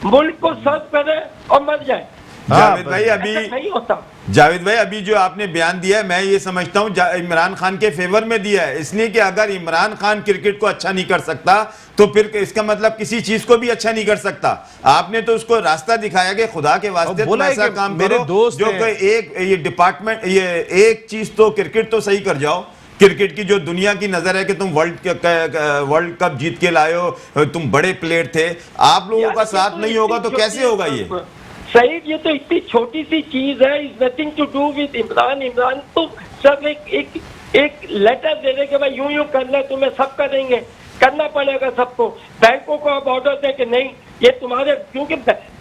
मुल्क को सर्व करे और मर जाए। जावेद भाई, अभी नहीं होता। जावेद भाई, अभी जो आपने बयान दिया है, मैं ये समझता हूँ इमरान खान के फेवर में दिया है, इसलिए कि अगर इमरान खान क्रिकेट को अच्छा नहीं कर सकता तो फिर इसका मतलब किसी चीज को भी अच्छा नहीं कर सकता। आपने तो उसको रास्ता दिखाया कि खुदा के वास्ते तुम ऐसा काम करो जो एक ये डिपार्टमेंट, ये एक चीज तो क्रिकेट तो सही कर जाओ। क्रिकेट की जो दुनिया की नजर है कि तुम वर्ल्ड कप जीत के लाए हो, तुम बड़े प्लेयर थे, आप लोगों का साथ नहीं होगा तो कैसे होगा ये? सही, ये तो इतनी छोटी सी चीज है, is nothing to do with Imran. Imran तो सब एक लेटर दे दे कि भाई यूं यूं करना है, तुम्हें सब करेंगे, करना पड़ेगा सबको। बैंकों को अब ऑर्डर दे कि नहीं, ये तुम्हारे, क्योंकि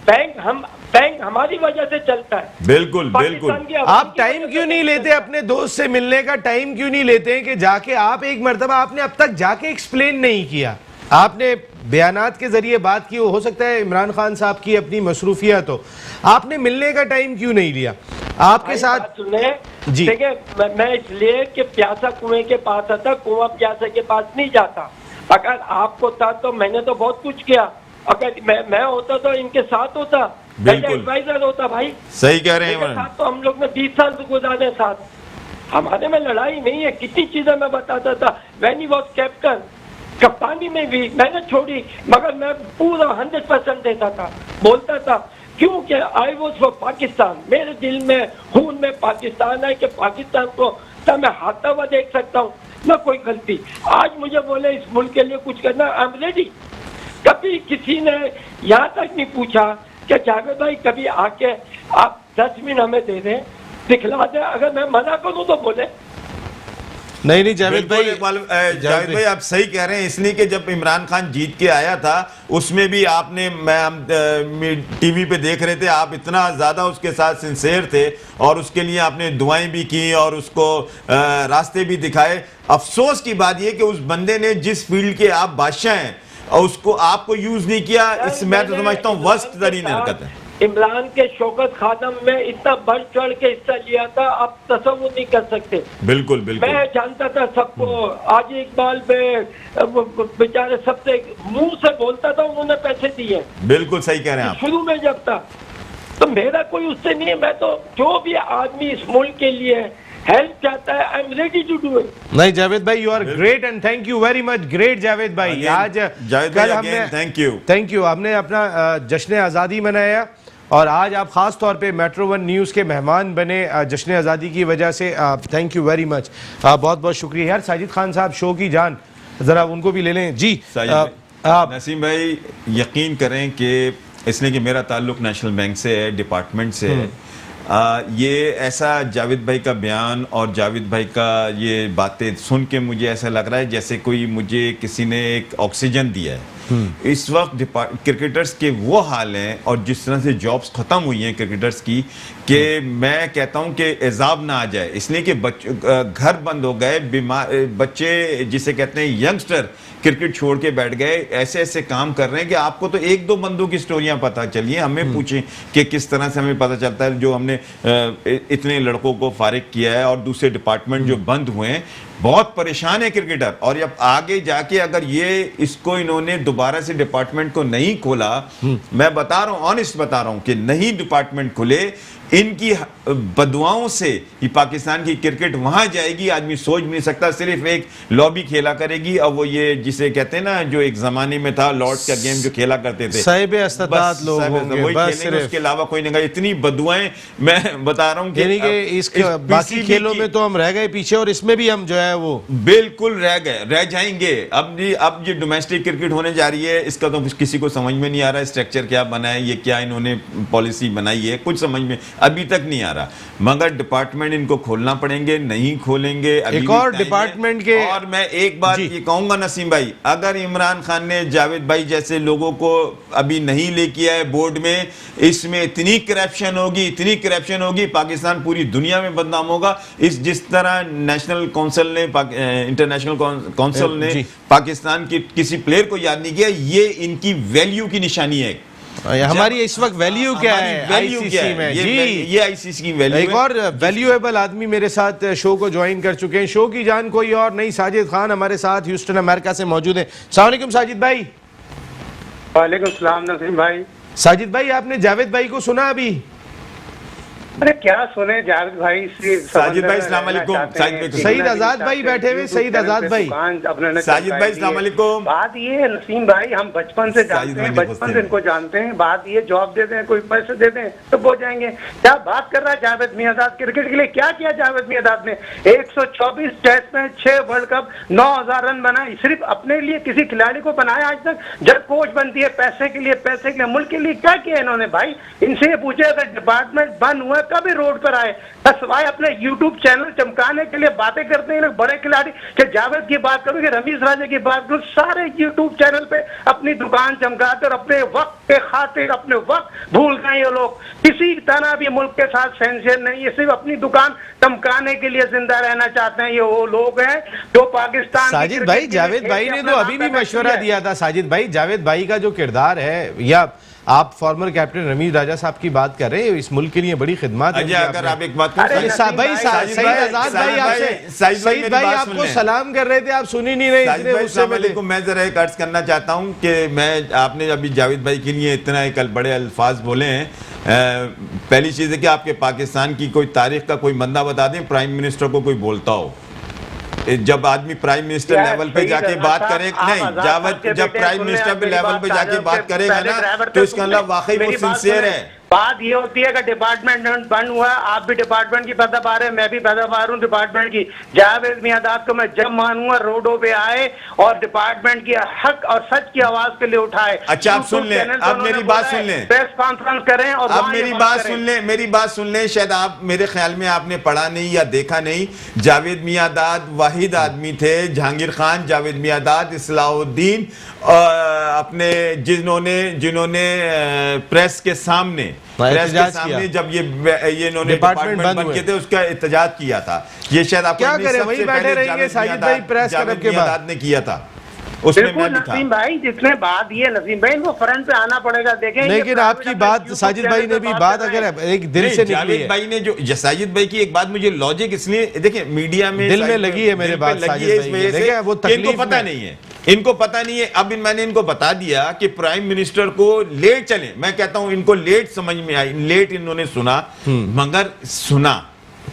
बैंक हमारी वजह से चलता है। बिल्कुल बिल्कुल। आप टाइम क्यों नहीं लेते अपने दोस्त से मिलने का? टाइम क्यों नहीं लेते हैं कि जाके आप एक मर्तबा, आपने अब तक जाके एक्सप्लेन नहीं किया, आपने बयानात के जरिए बात की, हो सकता है इमरान खान साहब की अपनी मसरूफियत हो, आपने मिलने का टाइम क्यों नहीं लिया? आपके साथ सुने जी, देखिए, मैं इसलिए कि प्यासा कुएं के पास आता, कुआं प्यासा के पास नहीं जाता। अगर आपको था तो मैंने तो बहुत कुछ किया, अगर मैं होता तो इनके साथ होता, एडवाइजर होता। भाई सही कह रहे हैं। साथ तो हम लोग ने 20 साल गुजारे साथ, हमारे में लड़ाई नहीं है, कितनी चीजें मैं बताता था। व्हेन ही वाज कैप्टन, कप्तानी में भी मैंने छोड़ी, मगर मैं पूरा 100% देता था, बोलता था, क्योंकि आई वॉज फॉर पाकिस्तान। मेरे दिल में, खून में पाकिस्तान है कि पाकिस्तान को तब मैं हारता हुआ देख सकता हूँ, ना कोई गलती। आज मुझे बोले इस मुल्क के लिए कुछ करना, आई एम रेडी। कभी किसी ने यहाँ तक नहीं पूछा कि जावेद भाई कभी आके आप 10 मिनट हमें दे दें, दिखला दें। अगर मैं मना करूँ तो बोले नहीं जावेद भाई, जावेद भाई आप सही कह रहे हैं, इसलिए कि जब इमरान खान जीत के आया था उसमें भी आपने, हम टीवी पे देख रहे थे, आप इतना ज़्यादा उसके साथ सिंसेयर थे और उसके लिए आपने दुआएं भी की और उसको रास्ते भी दिखाए। अफसोस की बात यह कि उस बंदे ने जिस फील्ड के आप बादशाह हैं और उसको आपको यूज नहीं किया, इस मैं तो समझता हूँ वर्स्ट तरीन हरकत है। इमरान के शौकत खानम में इतना बढ़ चढ़ के हिस्सा लिया था, आप तस्वुर नहीं कर सकते। बिल्कुल बिल्कुल। मैं जानता था सबको, आज इकबाल पे बेचारे सबसे मुंह से बोलता था, उन्होंने पैसे दिए। बिल्कुल सही कह रहे हैं आप। शुरू में जब था तो मेरा कोई उससे नहीं है। मैं तो जो भी आदमी इस मुल्क के लिए हेल्प चाहता है, I am ready to do it. नहीं जावेद भाई, you are great and thank you very much. Great Javed भाई। Again, आज जावेद कल भाई, हमने again, thank you. Thank you, हमने अपना जश्न आज़ादी मनाया और आज आप खास तौर पे मेट्रो वन न्यूज़ के मेहमान बने जश्न आज़ादी की वजह से। थैंक यू वेरी मच, बहुत बहुत शुक्रिया। यार साजिद खान साहब शो की जान, जरा उनको भी ले लें जी। नसीम भाई, यकीन करें कि इसलिए कि मेरा ताल्लुक नेशनल बैंक से है, डिपार्टमेंट से है, ये ऐसा जावेद भाई का बयान और जावेद भाई का ये बातें सुन के मुझे ऐसा लग रहा है जैसे कोई मुझे किसी ने एक ऑक्सीजन दिया है। इस वक्त क्रिकेटर्स के वो हाल हैं और जिस तरह से जॉब्स खत्म हुई हैं क्रिकेटर्स की, कि मैं कहता हूं कि एजाब ना आ जाए, इसलिए कि घर बंद हो गए, बीमार बच्चे जिसे कहते हैं यंगस्टर क्रिकेट छोड़ के बैठ गए, ऐसे ऐसे काम कर रहे हैं कि आपको तो एक दो बंदों की स्टोरियां पता चलिए, हमें पूछें कि किस तरह से हमें पता चलता है जो हमने इतने लड़कों को फारिग किया है और दूसरे डिपार्टमेंट जो बंद हुए हैं। बहुत परेशान है क्रिकेटर, और अब आगे जाके अगर ये इसको इन्होंने दोबारा से डिपार्टमेंट को नहीं खोला, मैं बता रहा हूं, ऑनेस्ट बता रहा हूं कि नहीं डिपार्टमेंट खुले, इनकी बदुआओं से ये पाकिस्तान की क्रिकेट वहां जाएगी, आदमी सोच भी नहीं सकता। सिर्फ एक लॉबी खेला करेगी, और वो ये जिसे कहते हैं ना, जो एक जमाने में था लॉर्ड्स का गेम जो खेला करते थे, साहिब इस्तेदाद लोग होंगे, वही बस खेलेंगे, उसके अलावा कोई नहीं। इतनी बदुआएं मैं बता रहा हूं कि इस बाकी खेलों में तो हम रह गए पीछे, और इसमें भी हम जो है वो बिल्कुल रह जाएंगे। अब ये डोमेस्टिक क्रिकेट होने जा रही है, इसका तो किसी को समझ में नहीं आ रहा स्ट्रक्चर क्या बना है, ये क्या इन्होंने पॉलिसी बनाई है, कुछ समझ में अभी तक नहीं आ रहा। मगर डिपार्टमेंट इनको खोलना पड़ेंगे, नहीं खोलेंगे अभी एक और डिपार्टमेंट के। और मैं एक बात ये कहूंगा नसीम भाई, अगर इमरान खान ने जावेद भाई जैसे लोगों को अभी नहीं लेके आए बोर्ड में, इसमें इतनी करप्शन होगी, पाकिस्तान पूरी दुनिया में बदनाम होगा। जिस तरह नेशनल काउंसिल ने, इंटरनेशनल काउंसिल ने पाकिस्तान की किसी प्लेयर को याद नहीं किया, ये इनकी वैल्यू की निशानी है। हमारी इस वक्त वैल्यू क्या है आईसीसी में? ये आईसीसी की वैल्यू है। एक और वैल्यूएबल आदमी मेरे साथ शो को ज्वाइन कर चुके हैं। शो की जान कोई और नहीं, साजिद खान हमारे साथ ह्यूस्टन अमेरिका से मौजूद है। अस्सलाम वालेकुम साजिद भाई। वालेकुम सलाम नसीम भाई। साजिद भाई, आपने जावेद भाई को सुना अभी? अरे क्या सुने जावेद भाई से। साजिद भाई अस्सलाम वालेकुम। सईद आजाद भाई बैठे हुए, सईद आजाद भाई। साजिद भाई अस्सलाम वालेकुम। बात ये है नसीम भाई, हम बचपन से जानते हैं, बचपन से इनको जानते हैं। बात ये जॉब दे दें, कोई पैसे दे दें तो हो जाएंगे। क्या बात कर रहा है जावेद मियांदाद? क्रिकेट के लिए क्या किया जावेद मियांदाद ने? 124 टेस्ट में 6 वर्ल्ड कप, 9000 रन बनाए, सिर्फ अपने लिए किसी खिलाड़ी को बनाया आज तक? जब कोच बनती है पैसे के लिए, मुल्क के लिए क्या किया इन्होंने भाई? इनसे ये पूछे अगर डिपार्टमेंट बंद हुआ कभी रोड पर आए, सिवाय अपने यूट्यूब चैनल चमकाने के लिए बातें करते हैं लोग बड़े खिलाड़ी। कि जावेद की बात करूं, कि रमीज राजा की बात करूं, सारे यूट्यूब चैनल पे अपनी दुकान चमकाते और अपने वक्त के खातिर अपने वक्त भूल गए ये लोग। किसी तरह भी मुल्क के साथ सेंसर नहीं, ये सिर्फ अपनी दुकान चमकाने के लिए जिंदा रहना चाहते हैं। ये वो लोग हैं जो पाकिस्तान। साजिद भाई, जावेद भाई ने तो अभी भी मशवरा दिया था। साजिद भाई, जावेद भाई का जो किरदार है, या आप फॉर्मर कैप्टन रमीज राजा साहब की बात कर रहे हैं, इस मुल्क के लिए बड़ी खिदमत है। अगर आप एक बात भाई, सईद आजाद भाई, सईद भाई आपको सलाम कर रहे थे, आप सुनी नहीं रहे। मैं जरा एक अर्ज करना चाहता हूं कि आपने अभी जावेद भाई के लिए इतना एक बड़े अल्फाज बोले हैं। पहली चीज है कि आपके पाकिस्तान की कोई तारीख का कोई बंदा बता दें प्राइम मिनिस्टर को कोई बोलता हो। जब आदमी प्राइम मिनिस्टर लेवल पे जाके बात करे, नहीं जावेद जब प्राइम मिनिस्टर पे लेवल पे जाके बात करेगा ना, तो इसका मतलब वाकई वो सिंसियर है। बात ये होती है कि डिपार्टमेंट बंद हुआ, आप भी डिपार्टमेंट की पैदावार है, मैं भी पैदावार हूँ डिपार्टमेंट की। जावेद मियांदाद को मैं जब मानूंगा रोडों पे आए और डिपार्टमेंट की हक और सच की आवाज के लिए उठाए। अच्छा आप सुन लें, अब मेरी बात सुन लें, प्रेस कॉन्फ्रेंस करें और अब मेरी बात सुन लें। शायद आप, मेरे ख्याल में आपने पढ़ा नहीं या देखा नहीं, जावेद मियांदाद वाहिद आदमी थे, जहांगीर खान, जावेद मियांदाद, इस्लाहुद्दीन, अपने जिन्होंने प्रेस के सामने जब ये इन्होंने डिपार्टमेंट बंद किए थे उसका एहतजाज किया था। ये शायद आप क्या करें, वही बैठे रहेंगे साजिद भाई, प्रेस क्लब के बाद ने किया था उसमें मैं भी था। नसीम भाई जितने बात ये नसीम भाई इनको फ्रंट पे आना पड़ेगा। देखें लेकिन आपकी बात साजिद भाई ने भी बात अगर एक दिल से निकली है, भाई ने जो साजिद भाई की एक बात मुझे लॉजिक इसलिए देखिए मीडिया में दिल में लगी है मेरे बात साजिद भाई, देखिए वो इनको पता नहीं है, इनको पता नहीं है। अब मैंने इनको बता दिया कि प्राइम मिनिस्टर को लेट चले, मैं कहता हूं इनको लेट समझ में आई, लेट इन्होंने सुना, मगर सुना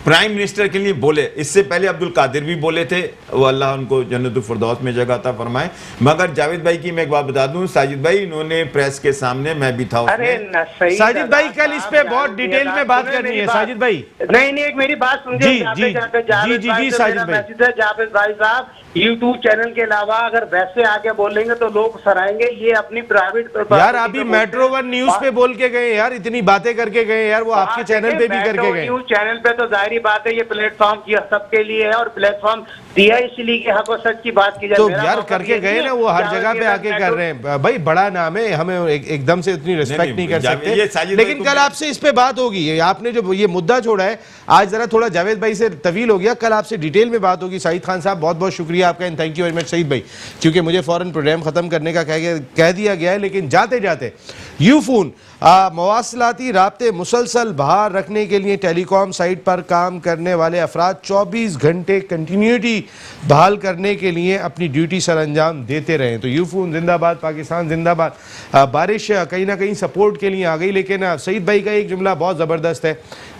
प्राइम मिनिस्टर के लिए बोले। इससे पहले अब्दुल कादिर भी बोले थे, वो अल्लाह उनको जन्नतुल फिरदौस में जगह अता फरमाए। मगर जावेद भाई की मैं एक बात बता दूं, साजिद भाई इन्होंने प्रेस के सामने, मैं भी था अरे उसमें। सही साजिद भाई कल इस पे बहुत डिटेल में बात करनी है। साजिद भाई नहीं, एक मेरी बात जी, जी, जावेद जी, भाई जी, से साजिद मेरा भाई। मैसेज है, जावेद भाई साहब यूट्यूब चैनल के अलावा अगर वैसे आगे बोलेंगे तो लोग सराहेंगे। ये अपनी प्राइवेट यार अभी मेट्रो वन न्यूज पे बोल के गए यार, इतनी बातें करके गए यार, वो आपके चैनल पे भी करके गए। न्यूज चैनल पे तो जाहिर बात है ये प्लेटफॉर्म किया सबके लिए है, और प्लेटफॉर्म दिया इसलिए कि हक और सच की बात की जाए। तो मेरा यार मौका करके ये गए नहीं ना, है, वो हर जावेद जगह पे मेरा आके कर मेट्रो- रहे हैं भाई, बड़ा नाम है, हमें एकदम से इतनी रिस्पेक्ट नहीं कर जावेद- ये सकते। साजिद लेकिन भाई कल को- आपसे इस पे बात होगी, आपने जो ये मुद्दा छोड़ा है आज जरा थोड़ा जावेद भाई से तवील हो गया, कल आपसे डिटेल में बात होगी। सईद खान साहब बहुत बहुत शुक्रिया आपका, and thank you very much Saeed भाई, क्योंकि मुझे फौरन प्रोग्राम खत्म करने का कह दिया गया है। लेकिन जाते जाते यूफोन मवासलाती राब्ते मुसलसल बहाल रखने के लिए टेलीकॉम साइट पर काम करने वाले अफराद 24 घंटे कंटिन्यूटी बहाल करने के लिए अपनी ड्यूटी सर अंजाम देते रहे। तो यूफोन जिंदाबाद, पाकिस्तान जिंदाबाद। बारिश कहीं ना कहीं सपोर्ट के लिए आ गई, लेकिन सईद भाई का एक जुमला बहुत ज़बरदस्त है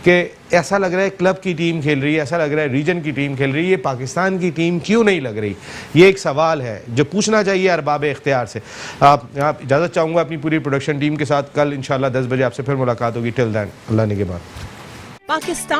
कि ऐसा लग रहा है क्लब की टीम खेल रही है, ऐसा लग रहा है रीजन की टीम खेल रही है, ये पाकिस्तान की टीम क्यों नहीं लग रही? ये एक सवाल है जो पूछना चाहिए अरबाब इख्तियार से। आप इजाज़त चाहूँगा अपनी पूरी प्रोडक्शन टीम के साथ, कल इंशाल्लाह 10 बजे आपसे फिर मुलाकात होगी। टिल देन अल्लाह ने के बाद। पाकिस्तान